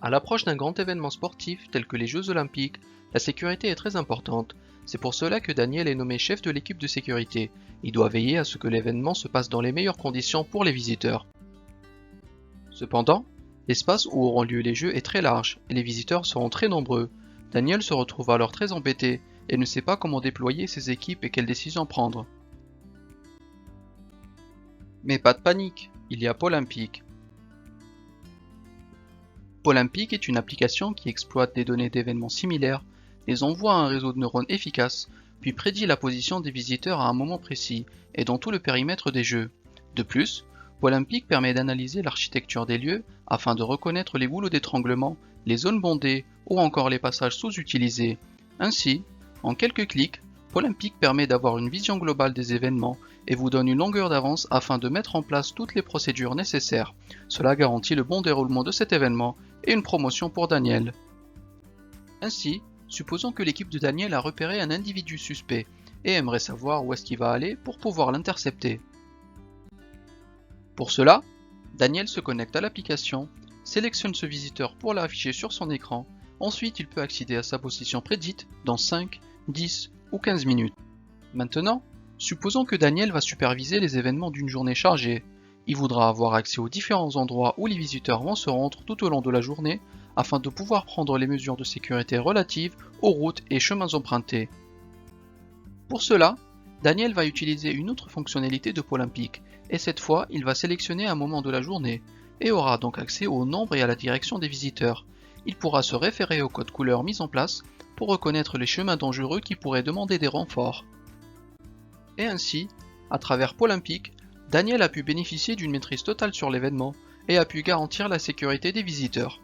À l'approche d'un grand événement sportif tel que les Jeux Olympiques, la sécurité est très importante. C'est pour cela que Daniel est nommé chef de l'équipe de sécurité. Il doit veiller à ce que l'événement se passe dans les meilleures conditions pour les visiteurs. Cependant, l'espace où auront lieu les Jeux est très large et les visiteurs seront très nombreux. Daniel se retrouve alors très embêté et ne sait pas comment déployer ses équipes et quelles décisions prendre. Mais pas de panique, il y a Polympic. Polympic est une application qui exploite des données d'événements similaires, les envoie à un réseau de neurones efficace, puis prédit la position des visiteurs à un moment précis et dans tout le périmètre des jeux. De plus, Polympic permet d'analyser l'architecture des lieux afin de reconnaître les boulots d'étranglement, les zones bondées ou encore les passages sous-utilisés. Ainsi, en quelques clics, Polympic permet d'avoir une vision globale des événements et vous donne une longueur d'avance afin de mettre en place toutes les procédures nécessaires. Cela garantit le bon déroulement de cet événement et une promotion pour Daniel. Ainsi, supposons que l'équipe de Daniel a repéré un individu suspect et aimerait savoir où est-ce qu'il va aller pour pouvoir l'intercepter. Pour cela, Daniel se connecte à l'application, sélectionne ce visiteur pour l'afficher sur son écran, ensuite il peut accéder à sa position prédite dans 5, 10 ou 15 minutes. Maintenant, supposons que Daniel va superviser les événements d'une journée chargée. Il voudra avoir accès aux différents endroits où les visiteurs vont se rendre tout au long de la journée afin de pouvoir prendre les mesures de sécurité relatives aux routes et chemins empruntés. Pour cela, Daniel va utiliser une autre fonctionnalité de Polympic, et cette fois il va sélectionner un moment de la journée, et aura donc accès au nombre et à la direction des visiteurs. Il pourra se référer au code couleur mis en place pour reconnaître les chemins dangereux qui pourraient demander des renforts. Et ainsi, à travers Polympic, Daniel a pu bénéficier d'une maîtrise totale sur l'événement et a pu garantir la sécurité des visiteurs.